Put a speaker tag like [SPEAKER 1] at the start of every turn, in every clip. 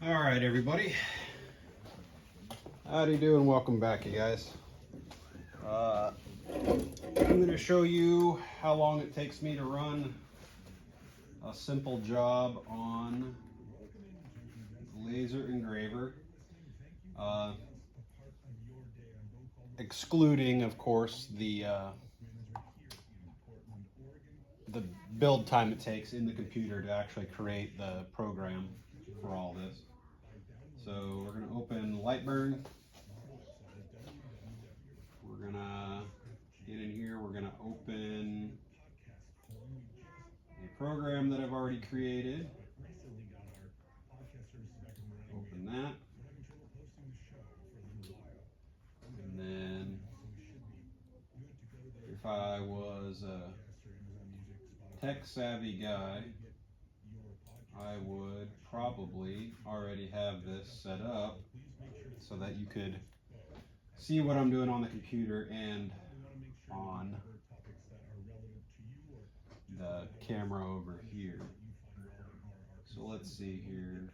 [SPEAKER 1] All right, everybody. How do you do, and welcome back, you guys. I'm going to show you how long it takes me to run a simple job on laser engraver, excluding, of course, the build time it takes in the computer to actually create the program for all this. So we're going to open Lightburn. We're going to get in here. We're going to open a program that I've already created. Open that. And then if I was a tech savvy guy, I would probably already have this set up so that you could see what I'm doing on the computer and on the camera over here. So let's see here.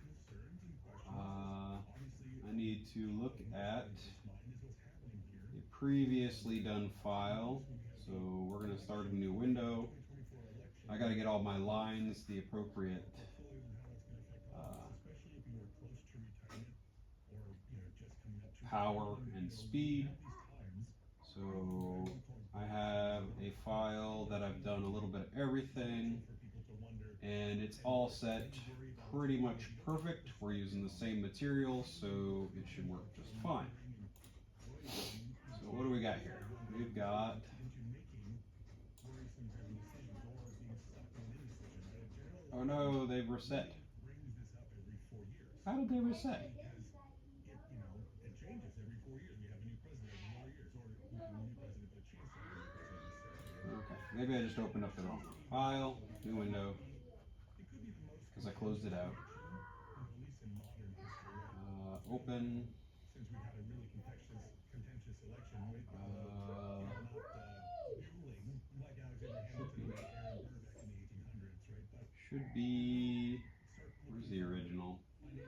[SPEAKER 1] I need to look at a previously done file. So we're going to start a new window. I got to get all my lines the appropriate power and speed. So I have a file that I've done a little bit of everything, and it's all set pretty much perfect. We're using the same material, so it should work just fine. So what do we got here? We've got oh no, they've reset. How did they reset? Okay, maybe I just opened up the wrong file. New window, because I closed it out. Open. Should be. Where's the original? The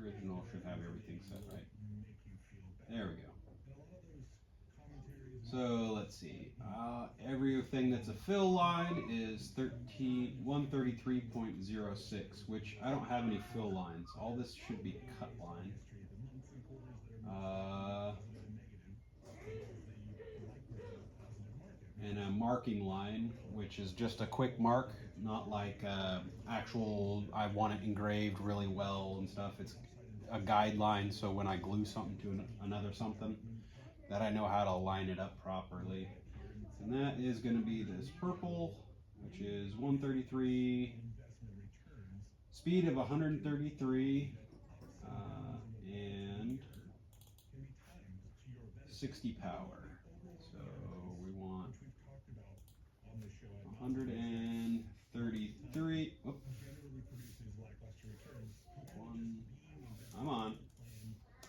[SPEAKER 1] original should have everything set right. There we go. So let's see. Everything that's a fill line is 133.06, which I don't have any fill lines. All this should be cut line. And a marking line, which is just a quick mark, not like actual, I want it engraved really well and stuff. It's a guideline, so when I glue something to another something, that I know how to line it up properly. And that is going to be this purple, which is 133, speed of 133, and 60 power. So we want 133. Oh. I'm on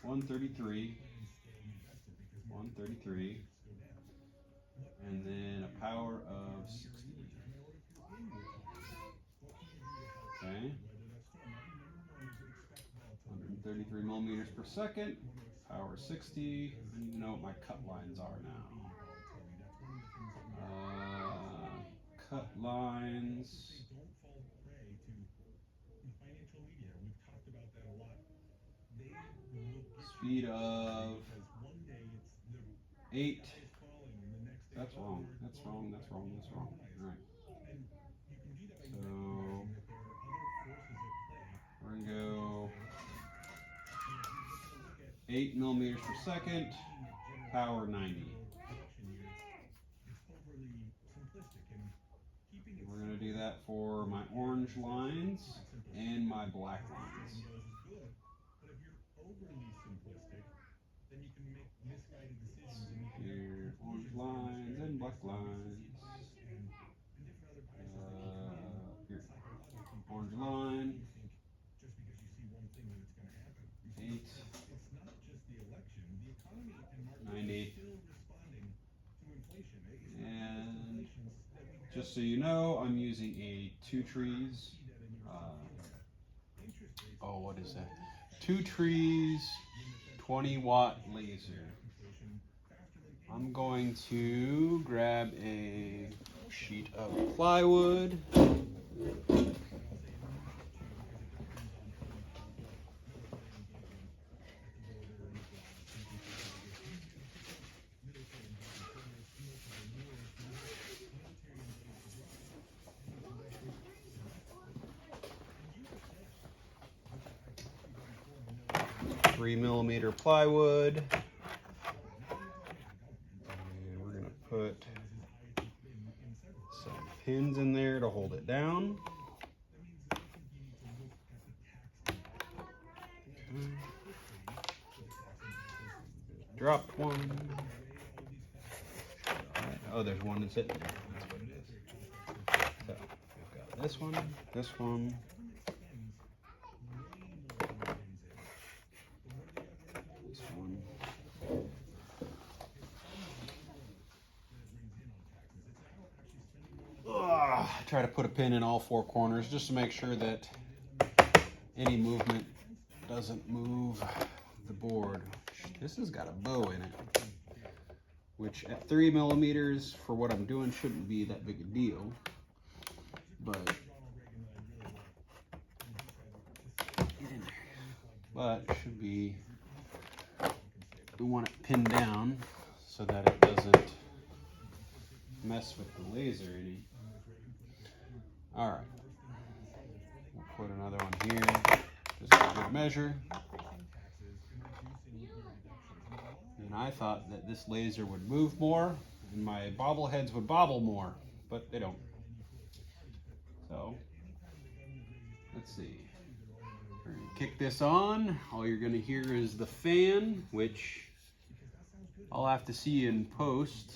[SPEAKER 1] 133, 133, and then a power of 60. Okay, 133 millimeters per second, power 60. I need to know what my cut lines are now. Cut lines. Speed of 8. That's wrong. That's wrong. That's wrong. That's wrong. All right. So we're gonna go 8 millimeters per second, power 90. We're gonna do that for my orange lines and my black lines. Here, orange lines and black lines. Here, orange line. 8. 90. And just so you know, I'm using a Two Trees. What is that? 2 trees, 20-watt laser. I'm going to grab a sheet of plywood. .3mm plywood. And we're going to put some pins in there to hold it down. Dropped one. Oh, there's one that's sitting there. That's what it is. So we've got this one, this one. This one. Try to put a pin in all 4 corners just to make sure that any movement doesn't move the board. This has got a bow in it, which at 3mm for what I'm doing shouldn't be that big a deal, but it should be. We want it pinned down so that it doesn't mess with the laser any. All right, we'll put another one here, just for good measure. And I thought that this laser would move more and my bobbleheads would bobble more, but they don't. So, let's see. We're gonna kick this on. All you're gonna hear is the fan, which I'll have to see in post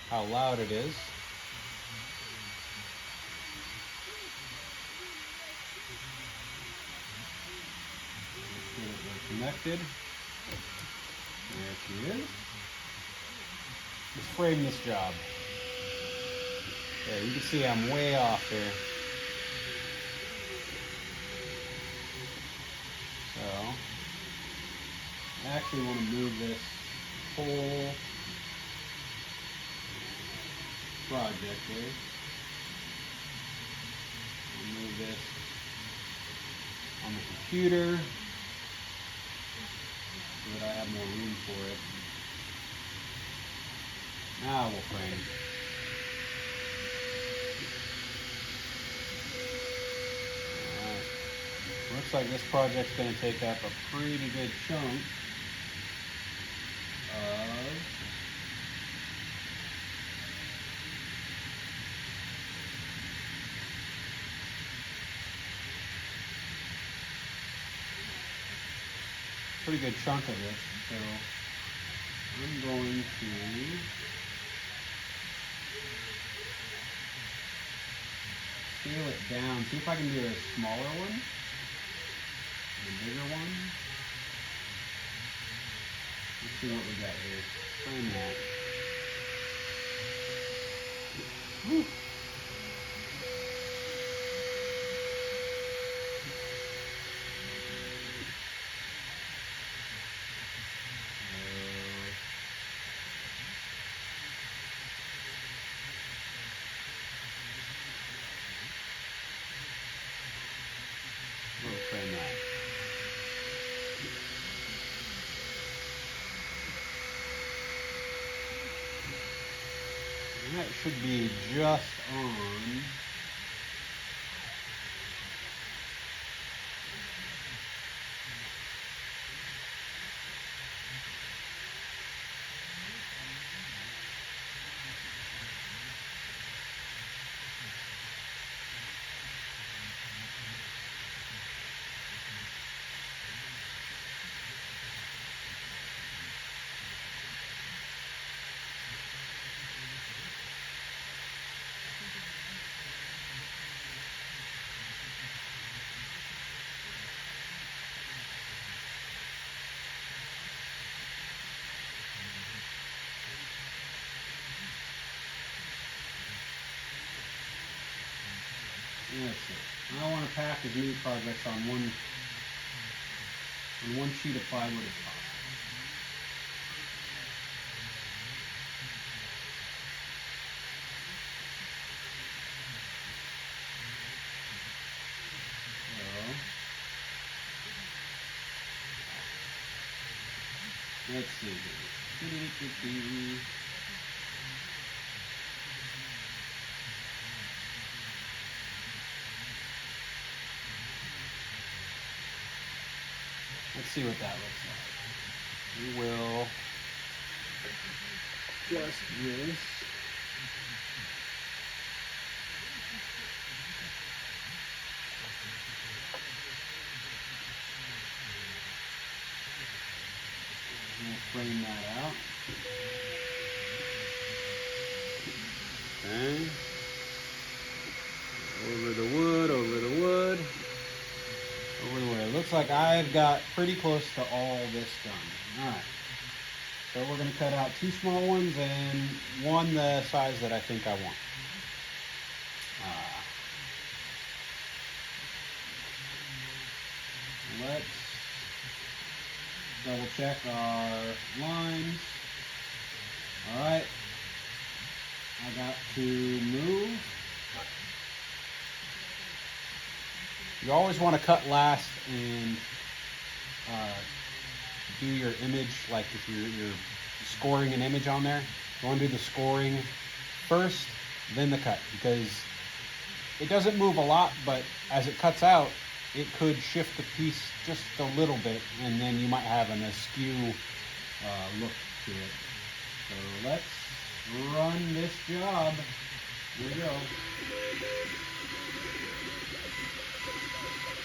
[SPEAKER 1] how loud it is. Connected. There she is. Let's frame this job. There, you can see I'm way off there. So, I actually want to move this whole project here. I'll move this on the computer so that I have more room for it. Now we'll frame. Alright. Looks like this project's going to take up a pretty good chunk of pretty good chunk of it, so I'm going to scale it down, see if I can do a smaller one, a bigger one. Let's see what we got here. Frame that. Whew. We'll frame that. And that should be just on. That's it. I want to package new projects on one and 1 sheet of plywood is possible. Let's see here. Let's see what that looks like. We will adjust this. We'll frame that out. Okay. Over the wood, over the wood, over the wood. It looks like I've got pretty close to all this done. All right. So we're going to cut out 2 small ones and 1 the size that I think I want. Let's double check our lines. All right. I got to move. You always want to cut last and do your image, like if you're scoring an image on there, you want to do the scoring first, then the cut, because it doesn't move a lot, but as it cuts out, it could shift the piece just a little bit, and then you might have an askew look to it. So let's run this job. Here we go.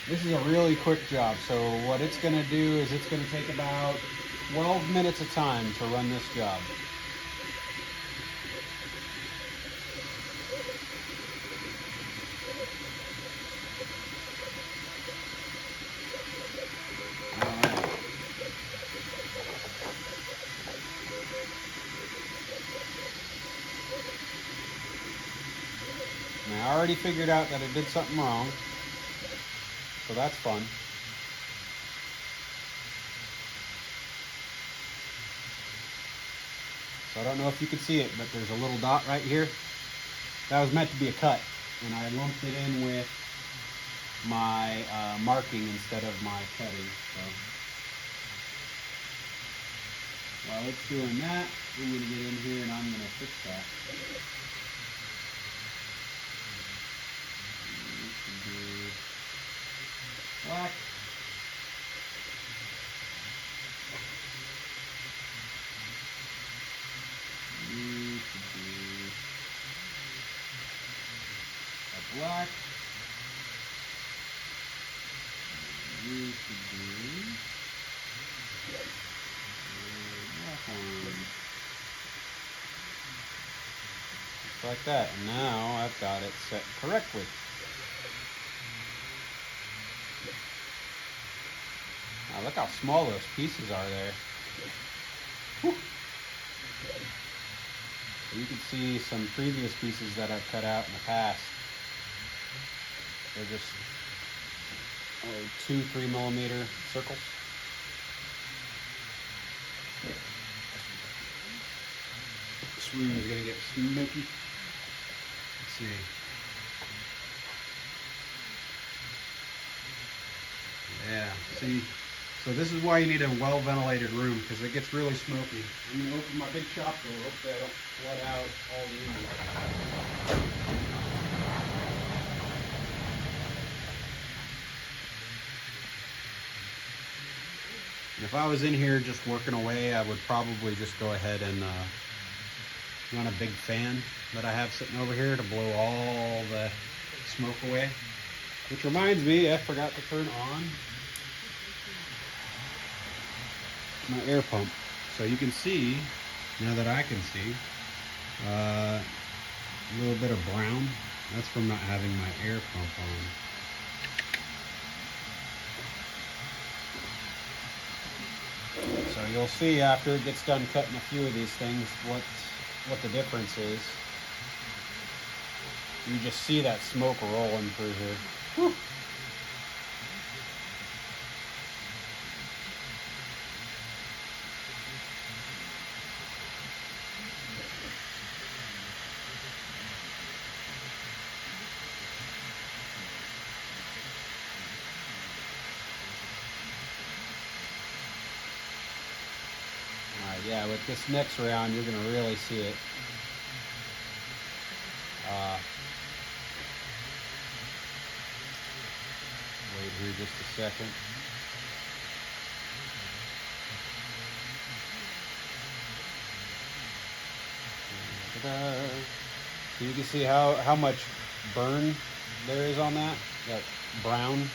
[SPEAKER 1] This is a really quick job, so what it's going to do is it's going to take about 12 minutes of time to run this job. Alright. Now I already figured out that I did something wrong. So that's fun. So I don't know if you can see it, but there's a little dot right here. That was meant to be a cut, and I lumped it in with my marking instead of my cutting. So while it's doing that, I'm going to get in here and I'm going to fix that. Black. You should do a black. You should do a black one. Just like that. And now I've got it set correctly. Now look how small those pieces are there. Whew. You can see some previous pieces that I've cut out in the past. They're just 2-3 millimeter circles. This room is going to get smoky. Let's see. Yeah, see. So this is why you need a well-ventilated room, because it gets really smoky. I'm going to open my big shop door. Hopefully I don't flood out all the units. And if I was in here just working away, I would probably just go ahead and run a big fan that I have sitting over here to blow all the smoke away. Which reminds me, I forgot to turn on my air pump. So you can see, now that I can see, a little bit of brown. That's from not having my air pump on. So you'll see after it gets done cutting a few of these things what the difference is. You just see that smoke rolling through here. Whew. Yeah, with this next round, you're gonna really see it. Wait here just a second. So you can see how much burn there is on that brown.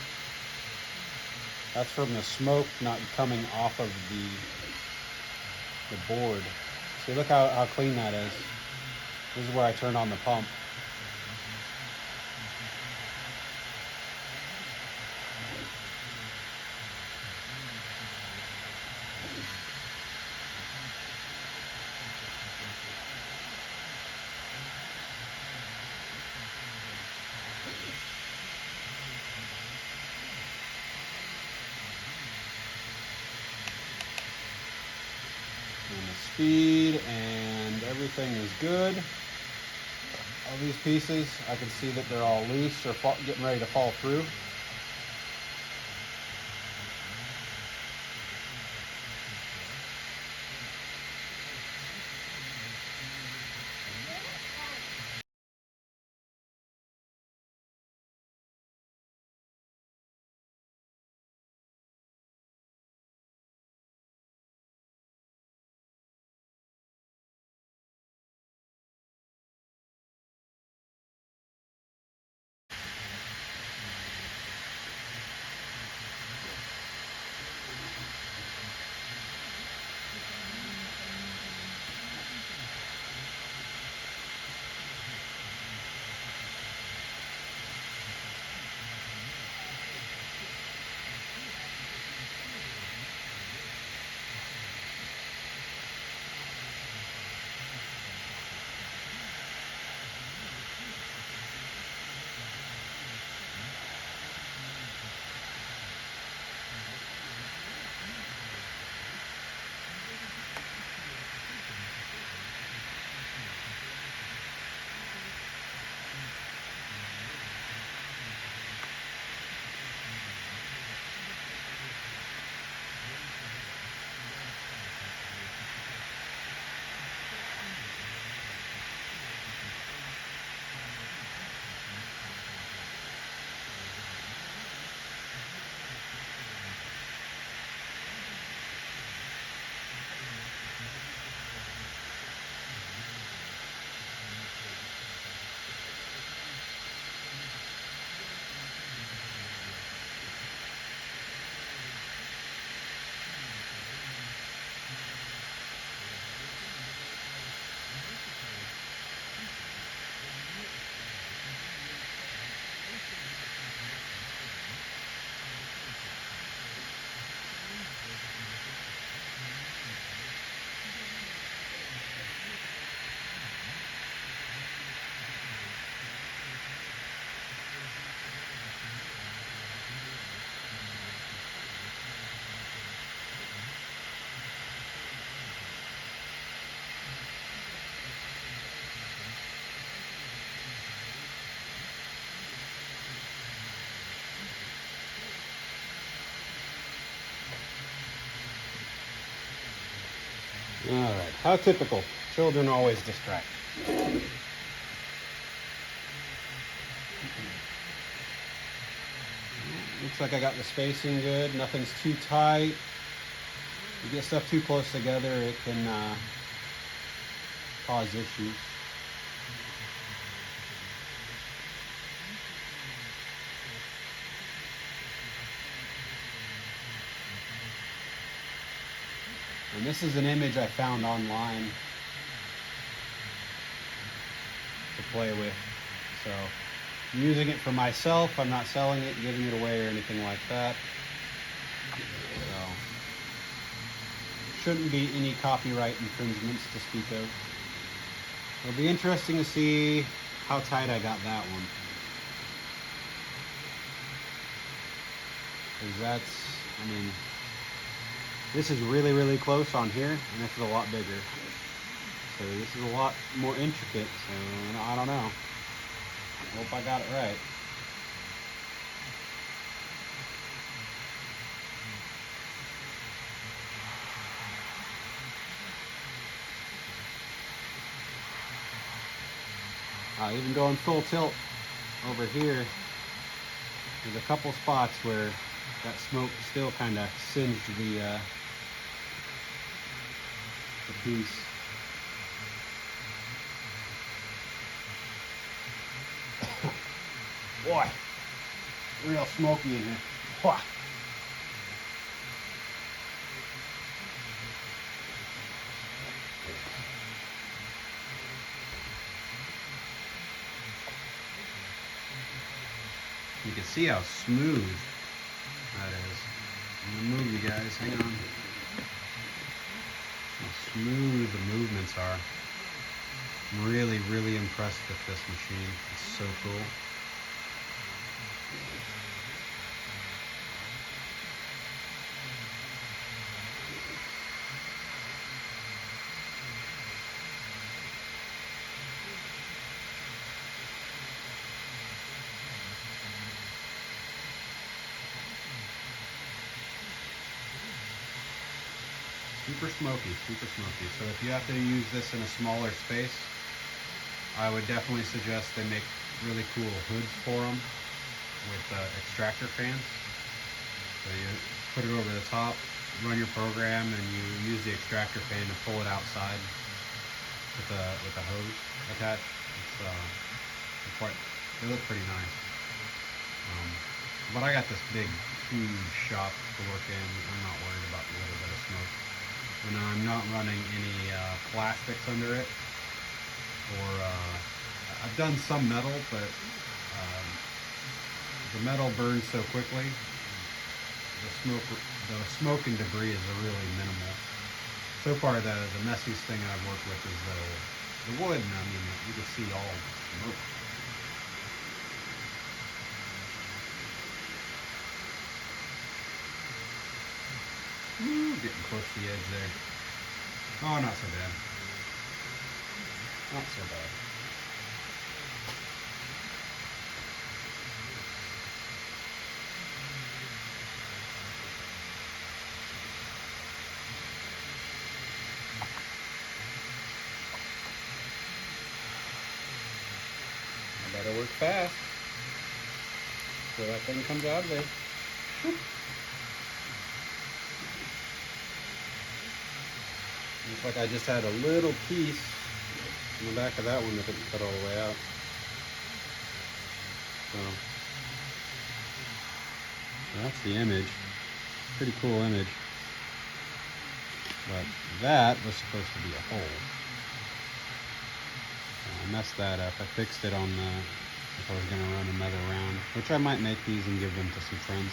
[SPEAKER 1] That's from the smoke not coming off of the board. See, look how clean that is. This is where I turn on the pump. And the speed and everything is good. All these pieces, I can see that they're all loose or getting ready to fall through. All right, how typical. Children always distract. Looks like I got the spacing good. Nothing's too tight. You get stuff too close together, it can cause issues. And this is an image I found online to play with. So I'm using it for myself. I'm not selling it, giving it away, or anything like that. So shouldn't be any copyright infringements to speak of. It'll be interesting to see how tight I got that one. Because that's, I mean, this is really, really close on here, and this is a lot bigger. So this is a lot more intricate, so I don't know. I hope I got it right. Even going full tilt over here, there's a couple spots where that smoke still kind of singed the piece. Boy, real smoky in here. Wah. You can see how smooth that is. I'm gonna move you guys, hang on. How smooth the movements are. I'm really, really impressed with this machine. It's so cool. Super smoky, super smoky. So if you have to use this in a smaller space, I would definitely suggest they make really cool hoods for them with extractor fans. So you put it over the top, run your program, and you use the extractor fan to pull it outside with a hose attached. They look pretty nice. But I got this big, huge shop to work in. I'm not worried about a little bit of smoke. And I'm not running any plastics under it, or I've done some metal, but the metal burns so quickly. The smoke and debris is really minimal. So far, the messiest thing I've worked with is the wood, and I mean, you can see all smoke. Ooh, getting close to the edge there. Oh, not so bad. Not so bad. I better work fast so that thing comes out of there. Whoop. Looks like I just had a little piece in the back of that one that didn't cut all the way out. So that's the image. Pretty cool image. But that was supposed to be a hole. I messed that up. I fixed it on if I was going to run another round, which I might make these and give them to some friends.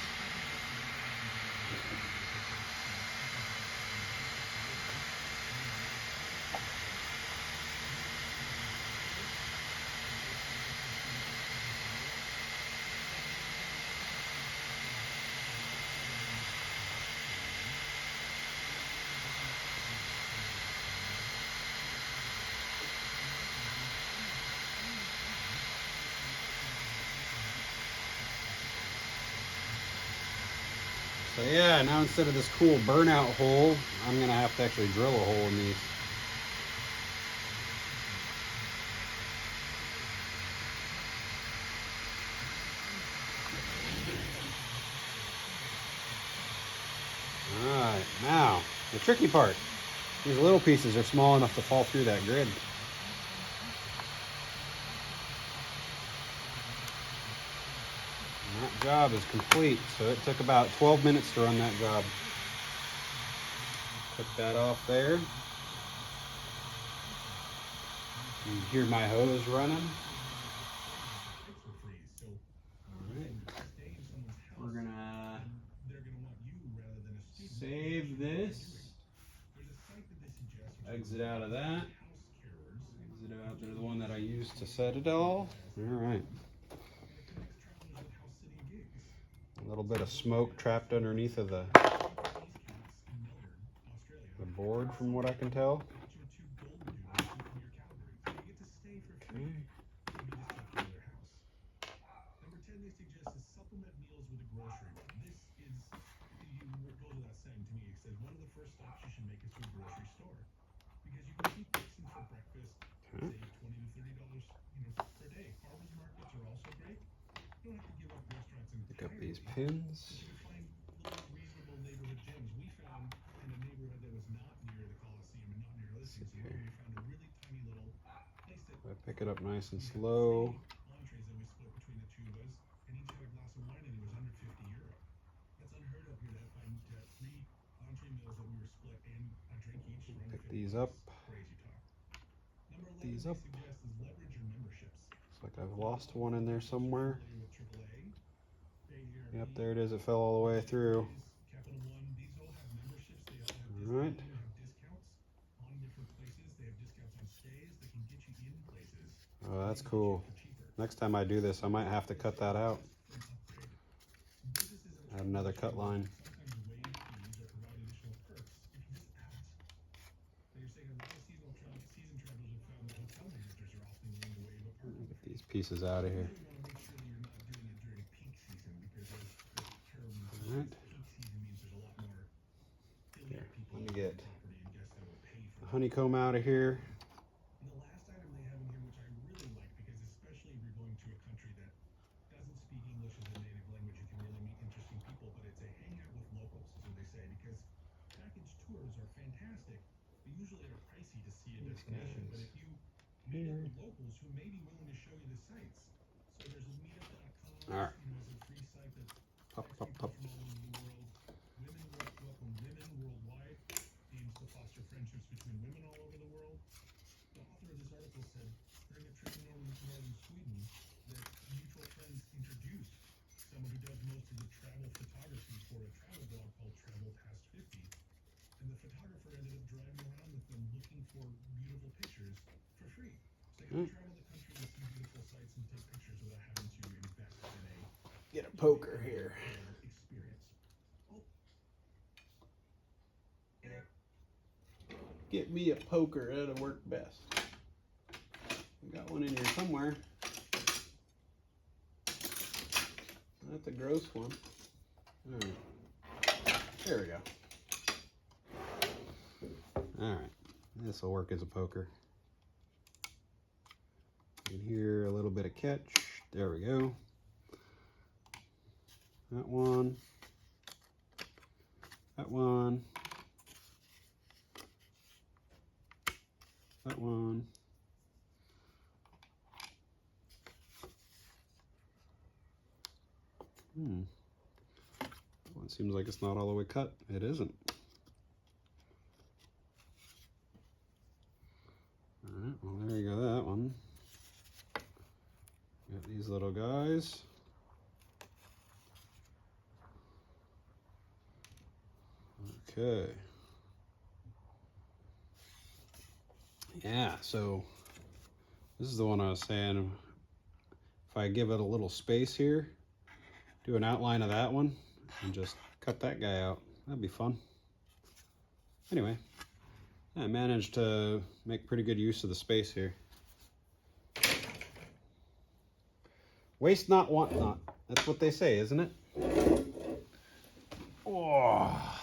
[SPEAKER 1] So yeah, now instead of this cool burnout hole, I'm going to have to actually drill a hole in these. Alright, now, the tricky part. These little pieces are small enough to fall through that grid. And that job is complete, so it took about 12 minutes to run that job. Put that off there. You can hear my hose running. Alright. We're gonna save this. Exit out of that. Exit out. There's the one that I used to set it all. Alright. A little bit of smoke trapped underneath of the board from what I can tell. Okay. These pins. I pick it up nice and slow. Pick these up. These up. Looks like I've lost one in there somewhere. Yep, there it is. It fell all the way through. All right. Oh, that's cool. Next time I do this, I might have to cut that out. Add another cut line. Get these pieces out of here. All right. Here, let me get the honeycomb out of here. All right. Pop, pop, pop. Get a poker here. Get me a poker, that'll work best. I got one in here somewhere. That's a gross one. All right. There we go. All right, this will work as a poker. In here, a little bit of catch. There we go. That one. That one. That one. That one seems like it's not all the way cut. It isn't. All right, well, there you go, that one. Got these little guys. Okay. Yeah, so this is the one I was saying. If I give it a little space here, do an outline of that one, and just cut that guy out. That'd be fun. Anyway, I managed to make pretty good use of the space here. Waste not, want not. That's what they say, isn't it? Oh.